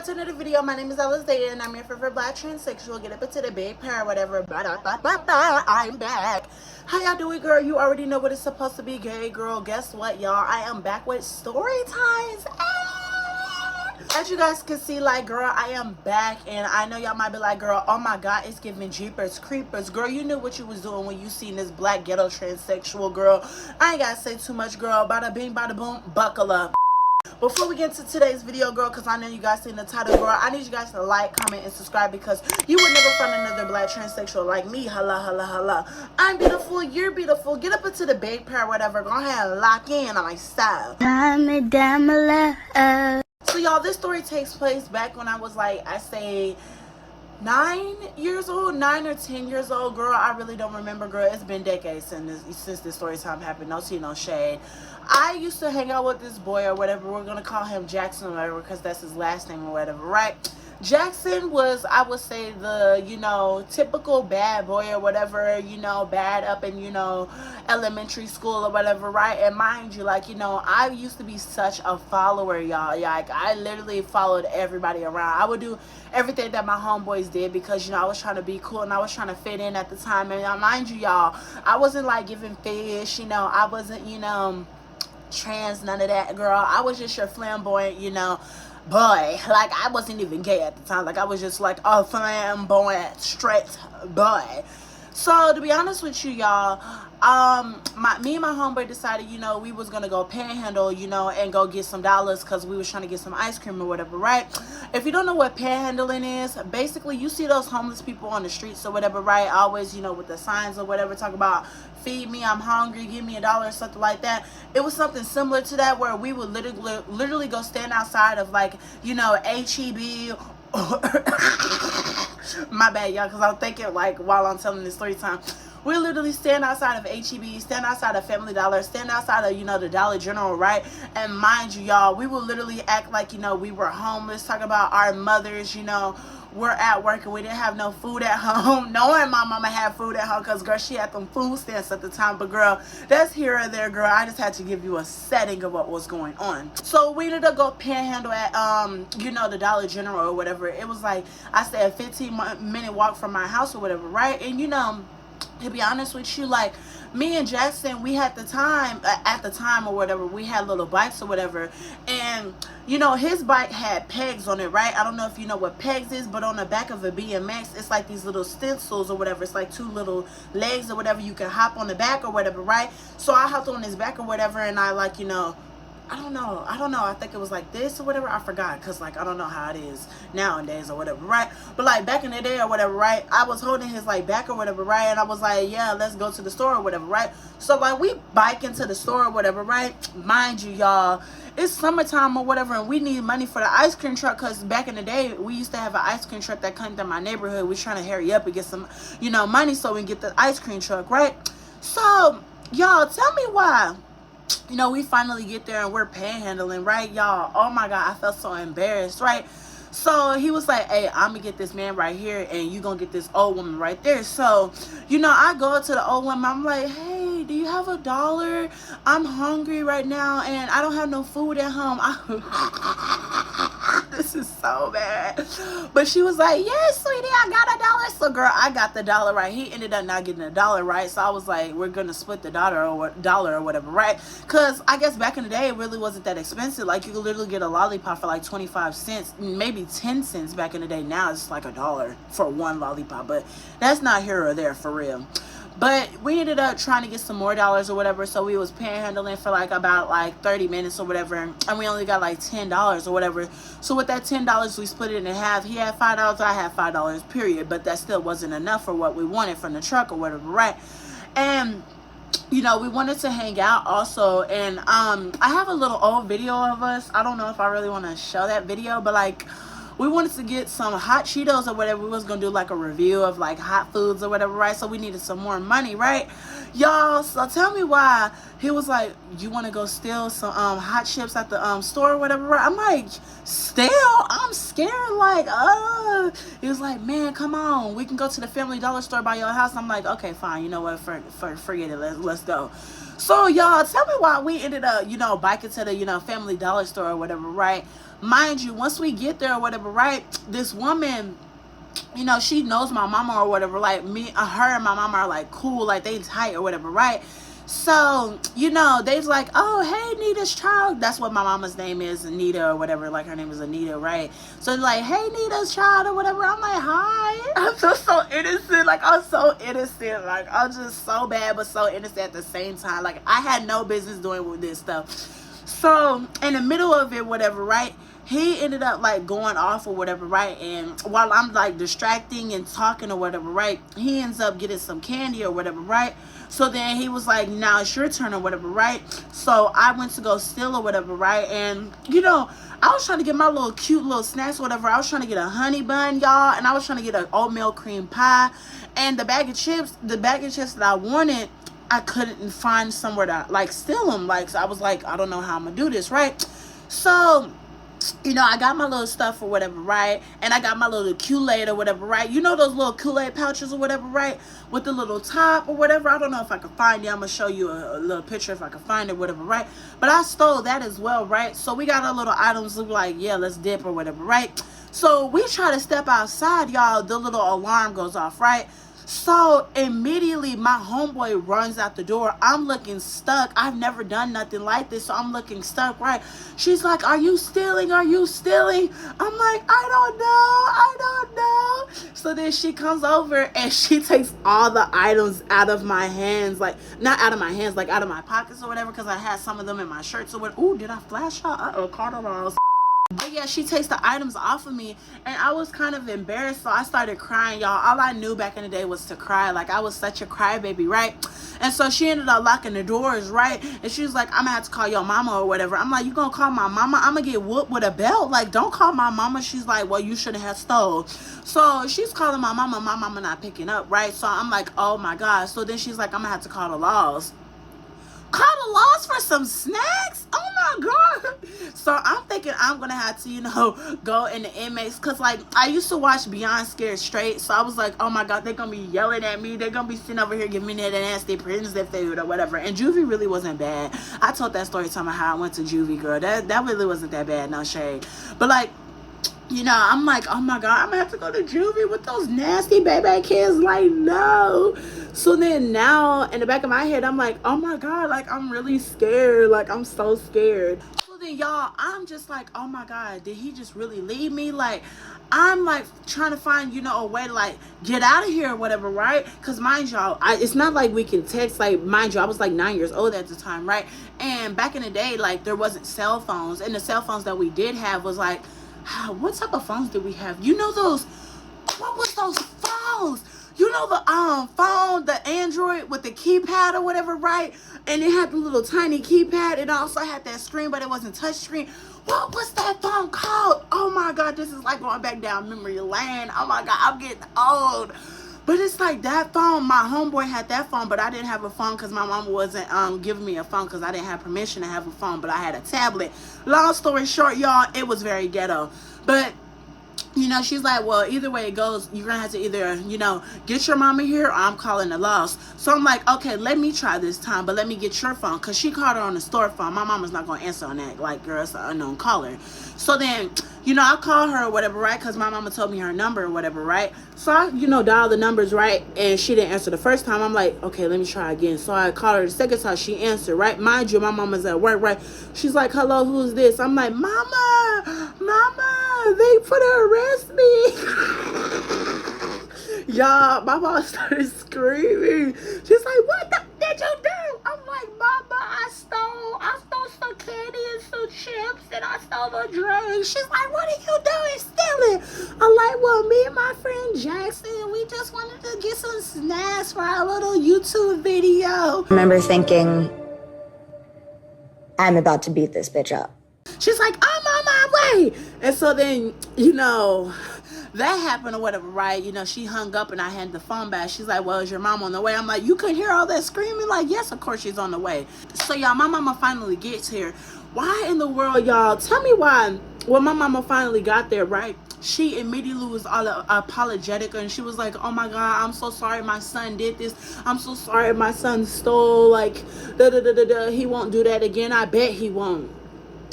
to another video. My name is Alizada and I'm your favorite black transsexual. Get up into the big pair, whatever. I'm back. How y'all doing, girl? You already know what it's supposed to be, gay girl. Guess what, y'all? I am back with story times. As you guys can see, like, girl, I am back, and I know y'all might be like, girl, oh my god, it's giving jeepers creepers. Girl, you knew what you was doing when you seen this black ghetto transsexual, girl. I ain't gotta say too much, girl. Bada bing, bada boom, buckle up. Before we get to today's video, girl, because I know you guys seen the title, girl, I need you guys to like, comment, and subscribe because you will never find another black transsexual like me. Holla, holla, holla. I'm beautiful, you're beautiful. Get up into the big pair, whatever. Go ahead and lock in on my style. So, y'all, this story takes place back when I was, like, I say 9 years old, 9 or 10 years old, girl. I really don't remember, girl. It's been decades since this story time happened. No tea, no shade. I used to hang out with this boy or whatever. We're gonna call him Jackson or whatever because that's his last name or whatever, right? Jackson was, I would say, the, you know, typical bad boy or whatever, you know, bad up in, you know, elementary school or whatever, right? And mind you, like, you know, I used to be such a follower, y'all. Like, I literally followed everybody around. I would do everything that my homeboys did because, you know, I was trying to be cool and I was trying to fit in at the time. And mind you, y'all, I wasn't, like, giving fish, you know, I wasn't, you know, trans, none of that, girl. I was just your flamboyant, you know, boy. Like, I wasn't even gay at the time. Like, I was just like a flamboyant straight boy. So to be honest with you, y'all, me and my homeboy decided, you know, we was gonna go panhandle, you know, and go get some dollars because we was trying to get some ice cream or whatever, right? If you don't know what panhandling is, basically you see those homeless people on the streets or whatever, right? Always, you know, with the signs or whatever, talk about feed me, I'm hungry, give me $1 or something like that. It was something similar to that where we would literally go stand outside of, like, you know, HEB. My bad, y'all, because I'm thinking, like, while I'm telling this story time, we literally stand outside of HEB, stand outside of Family Dollar, stand outside of, you know, the Dollar General, right? And mind you, y'all, we will literally act like, you know, we were homeless, talk about our mothers, you know, we're at work and we didn't have no food at home, knowing my mama had food at home because, girl, she had them food stamps at the time. But, girl, that's here or there, girl. I just had to give you a setting of what was going on. So we ended up go panhandle at you know, the Dollar General or whatever. It was like, I say, a 15-minute walk from my house or whatever, right? And, you know, to be honest with you, like, me and Jackson, we had the time, at the time or whatever, we had little bikes or whatever, and, you know, his bike had pegs on it, right? I don't know if you know what pegs is, but on the back of a BMX, it's like these little stencils or whatever. It's like 2 little legs or whatever. You can hop on the back or whatever, right? So I hopped on his back or whatever, and I, like, you know, I don't know. I think it was like this or whatever. I forgot because, like, I don't know how it is nowadays or whatever, right? But, like, back in the day or whatever, right, I was holding his, like, back or whatever, right? And I was like, yeah, let's go to the store or whatever, right? So, like, we bike into the store or whatever, right? Mind you, y'all, it's summertime or whatever, and we need money for the ice cream truck because back in the day, we used to have an ice cream truck that came through my neighborhood. We trying to hurry up and get some, you know, money so we can get the ice cream truck, right? So, y'all, tell me why. You know, we finally get there and we're panhandling, right, y'all? Oh my god, I felt so embarrassed, right? So he was like, hey, I'm gonna get this man right here and you gonna get this old woman right there. So, you know, I go to the old woman, I'm like, hey, do you have $1? I'm hungry right now and I don't have no food at home. This is so bad. But she was like, yes, sweetie, I got $1. So, girl, I got the $1, right? He ended up not getting $1, right? So I was like, we're gonna split the dollar or whatever, right? Because I guess back in the day, it really wasn't that expensive. Like, you could literally get a lollipop for like 25 cents, maybe 10 cents back in the day. Now it's like $1 for one lollipop, but that's not here or there for real. But we ended up trying to get some more dollars or whatever, so we was panhandling for like about like 30 minutes or whatever, and we only got like $10 or whatever. So with that $10, we split it in half. He had $5, I had $5, period. But that still wasn't enough for what we wanted from the truck or whatever, right? And, you know, we wanted to hang out also, and I have a little old video of us. I don't know if I really want to show that video, but, like, we wanted to get some hot Cheetos or whatever. We was gonna do like a review of like hot foods or whatever, right? So we needed some more money, right? Y'all, so tell me why he was like, you want to go steal some hot chips at the store or whatever, right? I'm like, steal? I'm scared, like, he was like, man, come on, we can go to the Family Dollar store by your house. I'm like, okay, fine, you know what, forget it, let's go. So y'all, tell me why we ended up, you know, biking to the, you know, Family Dollar store or whatever, right? Mind you, once we get there or whatever, right, this woman, you know, she knows my mama or whatever, like me, her and my mama are like cool, like they tight or whatever, right? So, you know, they's like, oh, hey, Nita's child. That's what my mama's name is, Anita or whatever. Like, her name is Anita, right? So, they're like, hey, Nita's child or whatever. I'm like, hi. I'm just so innocent. Like, I'm so innocent. Like, I'm just so bad, but so innocent at the same time. Like, I had no business doing with this stuff. So, in the middle of it, whatever, right? He ended up like going off or whatever, right? And while I'm like distracting and talking or whatever, right, he ends up getting some candy or whatever, right? So then he was like, now it's your turn or whatever, right? So I went to go steal or whatever, right? And you know, I was trying to get my little cute little snacks or whatever. I was trying to get a honey bun, y'all, and I was trying to get an oatmeal cream pie. And the bag of chips that I wanted, I couldn't find somewhere to like steal them. Like, so I was like, I don't know how I'm gonna do this, right? So, you know, I got my little stuff or whatever, right? And I got my little Kool-Aid or whatever, right? You know those little Kool-Aid pouches or whatever, right? With the little top or whatever. I don't know if I can find it. I'm going to show you a little picture if I can find it, whatever, right? But I stole that as well, right? So we got our little items like, yeah, let's dip or whatever, right? So we try to step outside, y'all. The little alarm goes off, right? So immediately my homeboy runs out the door. I'm looking stuck. I've never done nothing like this, so I'm looking stuck, right? She's like, are you stealing? Are you stealing? I'm like, I don't know. So then she comes over and she takes all the items out of my hands, like not out of my hands, like out of my pockets or whatever, because I had some of them in my shirts or what. Ooh, did I flash out? Uh-oh, caught it all. But yeah, she takes the items off of me, and I was kind of embarrassed, so I started crying, y'all. All I knew back in the day was to cry. Like, I was such a crybaby, right? And so she ended up locking the doors, right? And she was like, I'm gonna have to call your mama or whatever. I'm like, you gonna call my mama? I'm gonna get whooped with a belt. Like, don't call my mama. She's like, well, you shouldn't have stole. So she's calling my mama not picking up, right? So I'm like, oh my God. So then she's like, I'm gonna have to call the laws. Call the laws for some snacks? Oh my God. So I'm thinking I'm gonna have to, you know, go in the inmates, because like I used to watch Beyond Scared Straight, so I was like, oh my God, they're gonna be yelling at me, they're gonna be sitting over here giving me that nasty prison food or whatever. And juvie really wasn't bad. I told that story time of how I went to juvie, girl. That really wasn't that bad, no shade. But like, you know, I'm like, oh my God, I'm gonna have to go to juvie with those nasty baby kids. Like, no. So then now in the back of my head, I'm like, oh my God, like I'm really scared. Like, I'm so scared. So then y'all, I'm just like, oh my God, did he just really leave me? Like, I'm like trying to find, you know, a way to like get out of here or whatever, right? Because mind y'all, it's not like we can text. Like, mind you, I was like 9 years old at the time, right? And back in the day, like there wasn't cell phones, and the cell phones that we did have was like, what type of phones did we have? You know those, what was those phones? You know the phone, the Android with the keypad or whatever, right? And it had the little tiny keypad. It also had that screen, but it wasn't touch screen. What was that phone called? Oh my God, this is like going back down memory lane. Oh my God, I'm getting old. But it's like that phone, my homeboy had that phone, but I didn't have a phone because my mom wasn't giving me a phone because I didn't have permission to have a phone, but I had a tablet. Long story short, y'all, it was very ghetto. But, you know, she's like, well, either way it goes, you're going to have to either, you know, get your mama here or I'm calling the laws. So I'm like, okay, let me try this time, but let me get your phone, because she called her on the store phone. My mama's not going to answer on that. Like, girl, it's an unknown caller. So then, you know, I call her or whatever, right? Because my mama told me her number or whatever, right? So I, you know, dial the numbers, right? And she didn't answer the first time. I'm like, okay, let me try again. So I called her the second time. She answered, right? Mind you, my mama's at work, right? She's like, hello, who's this? I'm like, mama, they put to arrest me. Y'all, my mom started screaming. She's like, what the did you do? I'm like, mama, I stole some candy and some chips, and I stole a drink. She's like, what are you doing stealing? I'm like, well, me and my friend Jackson, we just wanted to get some snacks for our little YouTube video. I remember thinking, I'm about to beat this bitch up. She's like, I'm on my way. And so then, you know, that happened or whatever, right? You know, she hung up and I handed the phone back. She's like, well, is your mom on the way? I'm like, you couldn't hear all that screaming? Like, yes, of course she's on the way. So y'all, my mama finally gets here. Why in the world, y'all, tell me why, when my mama finally got there, right, she immediately was all apologetic, and she was like, oh my god, I'm so sorry my son did this, I'm so sorry my son stole, like, he won't do that again, I bet he won't.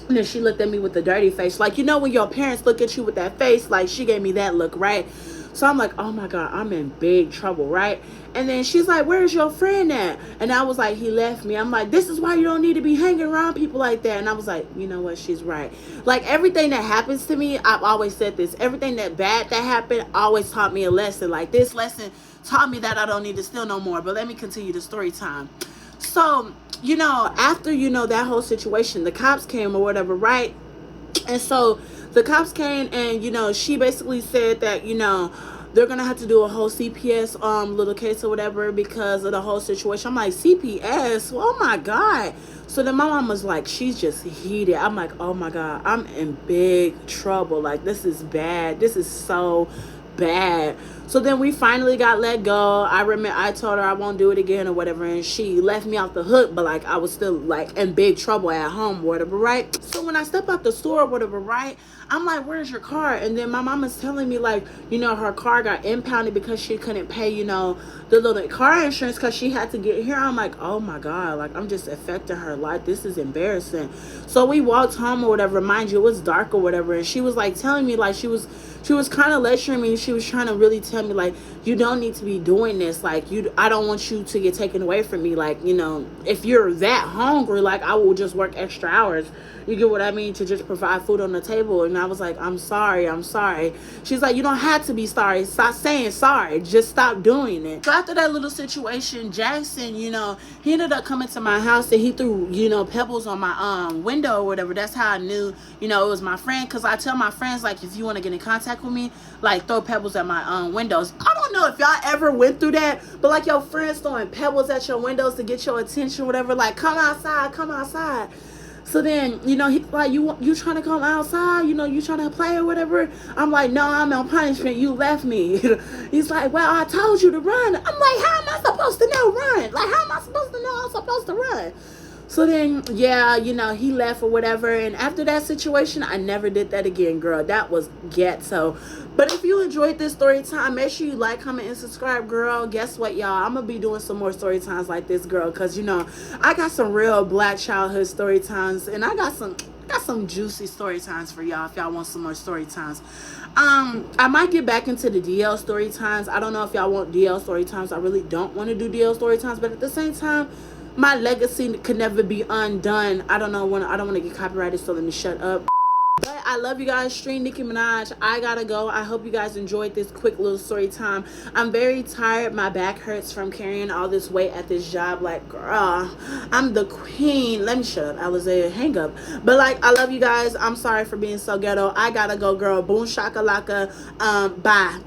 And then she looked at me with a dirty face, like, you know when your parents look at you with that face, like, she gave me that look, right? So I'm like, oh my god, I'm in big trouble, right? And then she's like, where's your friend at? And I was like, he left me. I'm like, this is why you don't need to be hanging around people like that. And I was like, you know what, she's right. Like, everything that happens to me, I've always said this, everything that bad that happened always taught me a lesson. Like, this lesson taught me that I don't need to steal no more. But let me continue the story time. So, you know, after, you know, that whole situation, the cops came or whatever, right? And so the cops came, and, you know, she basically said that, you know, they're gonna have to do a whole CPS little case or whatever because of the whole situation. I'm like, CPS? Oh my god. So then my mom was like, she's just heated. I'm like, oh my god, I'm in big trouble. Like, this is bad. This is so bad. So then we finally got let go. I remember I told her I won't do it again or whatever, and she left me off the hook, but like I was still like in big trouble at home or whatever, right? So when I step out the store or whatever, right, I'm like, where's your car? And then my mama's telling me, like, you know, her car got impounded because she couldn't pay, you know, the little car insurance because she had to get here. I'm like, oh my god, like, I'm just affecting her life. This is embarrassing. So we walked home or whatever. Mind you, it was dark or whatever, and she was like telling me, like, she was kind of lecturing me. She was trying to really tell me, like, you don't need to be doing this. Like, I don't want you to get taken away from me. Like, you know, if you're that hungry, like, I will just work extra hours. You get what I mean? To just provide food on the table. And I was like, I'm sorry. She's like, you don't have to be sorry. Stop saying sorry. Just stop doing it. So after that little situation, Jackson, you know, he ended up coming to my house, and he threw, you know, pebbles on my window or whatever. That's how I knew, you know, it was my friend. Because I tell my friends, like, if you want to get in contact with me, like, throw pebbles at my windows. I don't know if y'all ever went through that, but like your friends throwing pebbles at your windows to get your attention, whatever, like, come outside. So then, you know, he's like, you trying to come outside? You know, you trying to play or whatever? I'm like, no, I'm on punishment. You left me. He's like, well, I told you to run. I'm like, how am I supposed to know run? Like, how am I supposed to know I'm supposed to run? So then, yeah, you know, he left or whatever. And after that situation, I never did that again, girl. That was ghetto. But if you enjoyed this story time, make sure you like, comment, and subscribe, girl. Guess what, y'all? I'm going to be doing some more story times like this, girl. Because, you know, I got some real black childhood story times. And I got some juicy story times for y'all if y'all want some more story times. I might get back into the DL story times. I don't know if y'all want DL story times. I really don't want to do DL story times. But at the same time, my legacy could never be undone. I don't want to get copyrighted, so let me shut up. But I love you guys. Stream Nicki Minaj. I gotta go. I hope you guys enjoyed this quick little story time. I'm very tired. My back hurts from carrying all this weight at this job. Like, girl, I'm the queen. Let me shut up, Alizé. Hang up. But like, I love you guys. I'm sorry for being so ghetto. I gotta go, girl. Boom shakalaka. Bye.